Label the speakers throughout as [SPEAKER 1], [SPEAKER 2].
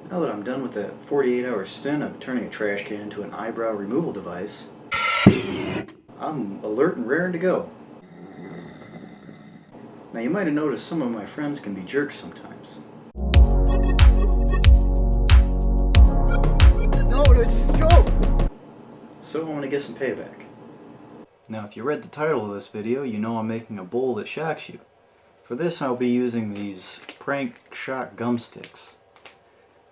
[SPEAKER 1] Now that I'm done with that 48-hour stint of turning a trash can into an eyebrow removal device, I'm alert and raring to go. Now you might have noticed some of my friends can be jerks sometimes.
[SPEAKER 2] No, it's a joke!
[SPEAKER 1] So I want to get some payback. Now if you read the title of this video, you know I'm making a bowl that shocks you. For this I'll be using these prank shock gum sticks.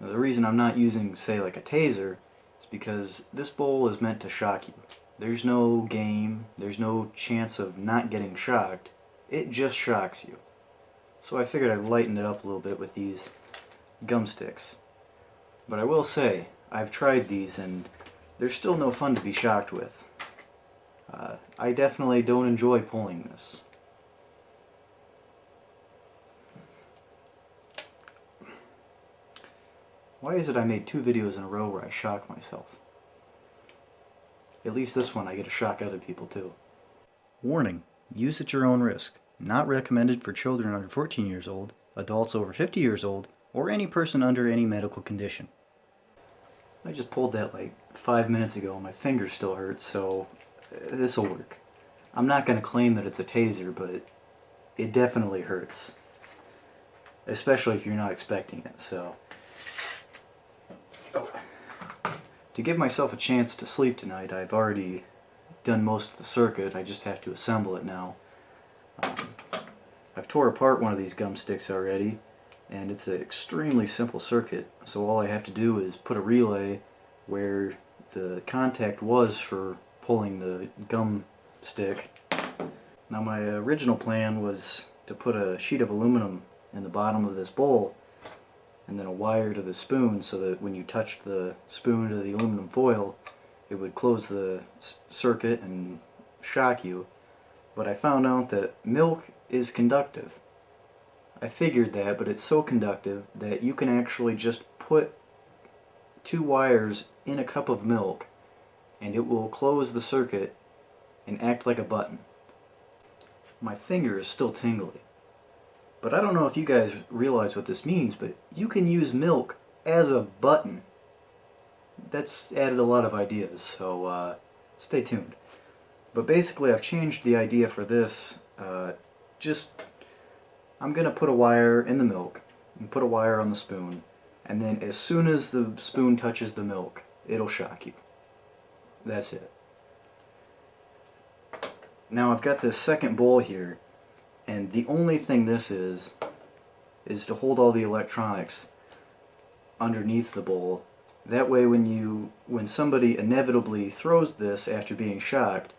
[SPEAKER 1] Now, the reason I'm not using, say, like a taser is because this bowl is meant to shock you. There's no game, there's no chance of not getting shocked. It just shocks you. So I figured I'd lighten it up a little bit with these gum sticks. But I will say, I've tried these and they're still no fun to be shocked with. I definitely don't enjoy pulling this. Why is it I made 2 videos in a row where I shock myself? At least this one I get to shock other people too. Warning, use at your own risk. Not recommended for children under 14 years old, adults over 50 years old, or any person under any medical condition. I just pulled that like 5 minutes ago and my finger still hurts, so this'll work. I'm not going to claim that it's a taser, but it definitely hurts. Especially if you're not expecting it, so... To give myself a chance to sleep tonight, I've already done most of the circuit. I just have to assemble it now. I've tore apart one of these gum sticks already, and it's an extremely simple circuit. So all I have to do is put a relay where the contact was for pulling the gum stick. Now my original plan was to put a sheet of aluminum in the bottom of this bowl and then a wire to the spoon so that when you touch the spoon to the aluminum foil it would close the circuit and shock you. But I found out that milk is conductive. I figured that, but it's so conductive that you can actually just put 2 wires in a cup of milk and it will close the circuit and act like a button. My finger is still tingly. But I don't know if you guys realize what this means, but you can use milk as a button. That's added a lot of ideas, so stay tuned. But basically I've changed the idea for this. I'm going to put a wire in the milk and put a wire on the spoon, and then as soon as the spoon touches the milk, it'll shock you. That's it. Now I've got this second bowl here, and the only thing this is to hold all the electronics underneath the bowl. That way when somebody inevitably throws this after being shocked,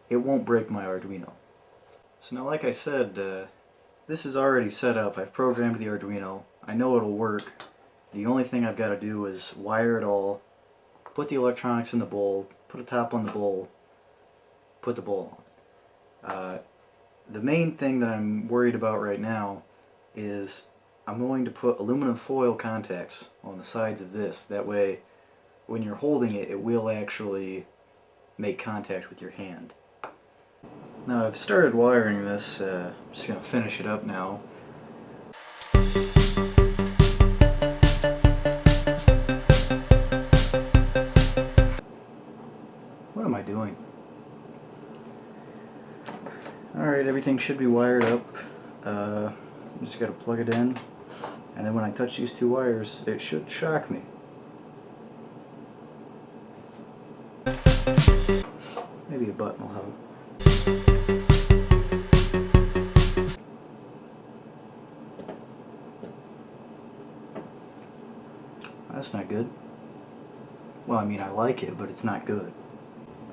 [SPEAKER 1] it won't break my Arduino. So now, like I said, this is already set up. I've programmed the Arduino. I know it'll work. The only thing I've got to do is wire it all, put the electronics in the bowl, put a top on the bowl, put the bowl on. The main thing that I'm worried about right now is I'm going to put aluminum foil contacts on the sides of this. That way, when you're holding it, it will actually make contact with your hand. Now I've started wiring this. I'm just going to finish it up now. What am I doing? Alright, everything should be wired up. Just got to plug it in, and then when I touch these 2 wires, it should shock me. Maybe a button will help. That's not good. Well, I mean, I like it, but it's not good.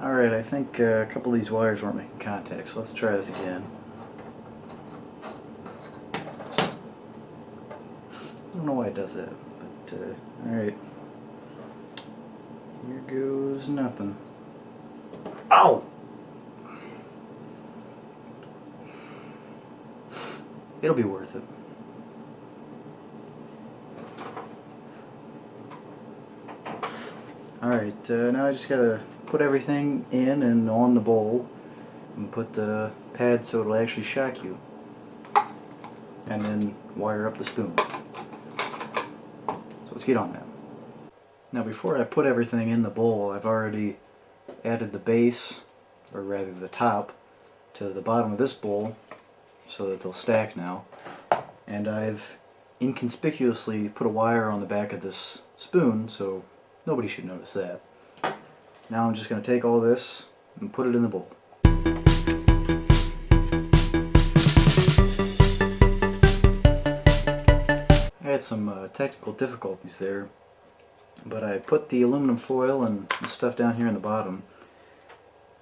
[SPEAKER 1] Alright, I think a couple of these wires weren't making contact, so let's try this again. I don't know why it does that, but alright. Here goes nothing. Ow! It'll be worth it. Alright, now I just gotta put everything in and on the bowl and put the pad so it'll actually shock you. And then wire up the spoon. So let's get on that. Now before I put everything in the bowl, I've already added the base, or rather the top, to the bottom of this bowl so that they'll stack now. And I've inconspicuously put a wire on the back of this spoon so nobody should notice that. Now I'm just going to take all this and put it in the bowl. I had some technical difficulties there, but I put the aluminum foil and the stuff down here in the bottom.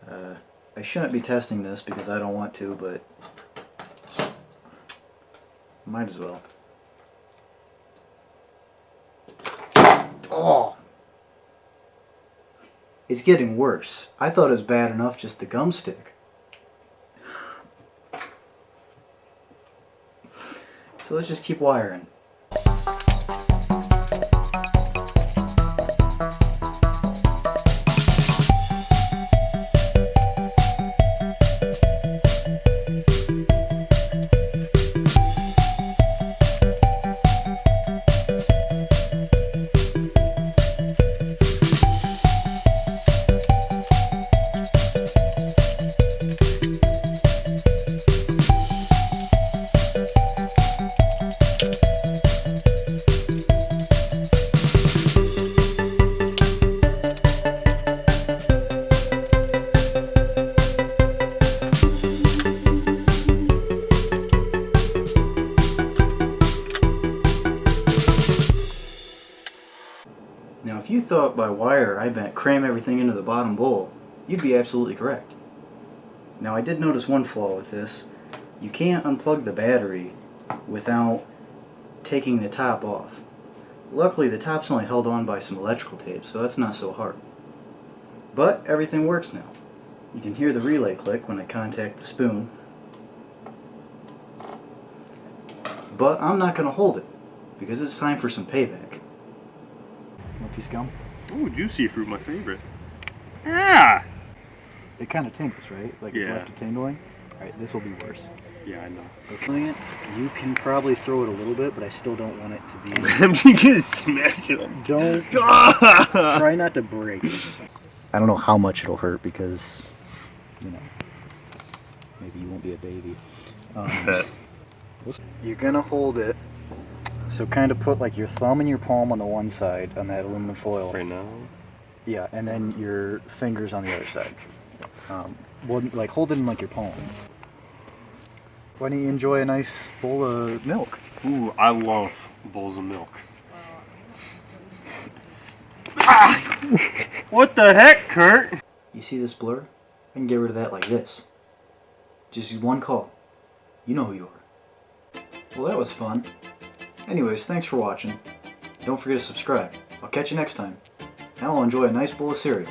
[SPEAKER 1] I shouldn't be testing this because I don't want to, but might as well. Oh! It's getting worse. I thought it was bad enough just the gum stick. So let's just keep wiring. Now if you thought by wire I meant cram everything into the bottom bowl, you'd be absolutely correct. Now I did notice one flaw with this. You can't unplug the battery without taking the top off. Luckily the top's only held on by some electrical tape, so that's not so hard. But everything works now. You can hear the relay click when I contact the spoon. But I'm not going to hold it, because it's time for some payback. Want a piece of gum?
[SPEAKER 3] Ooh, juicy fruit, my favorite. Ah!
[SPEAKER 1] It kind of tingles, right? Like
[SPEAKER 3] Yeah.
[SPEAKER 1] it's left it tingling? Alright, this will be worse.
[SPEAKER 3] Yeah, I know.
[SPEAKER 1] Opening it, you can probably throw it a little bit, but I still don't want it to be...
[SPEAKER 3] I'm just gonna smash it.
[SPEAKER 1] Don't...
[SPEAKER 3] Ah!
[SPEAKER 1] Try not to break it. I don't know how much it'll hurt because, you know, maybe you won't be a baby. You're gonna hold it, so kind of put like your thumb and your palm on the one side on that aluminum foil.
[SPEAKER 3] Right now?
[SPEAKER 1] Yeah, and then your fingers on the other side. Well, like hold it in like your palm. Why don't you enjoy a nice bowl of milk?
[SPEAKER 3] Ooh, I love bowls of milk. Ah! What the heck, Kurt?
[SPEAKER 1] You see this blur? I can get rid of that like this. Just use one call. You know who you are. Well, that was fun. Anyways, thanks for watching. Don't forget to subscribe. I'll catch you next time. Now I'll enjoy a nice bowl of cereal.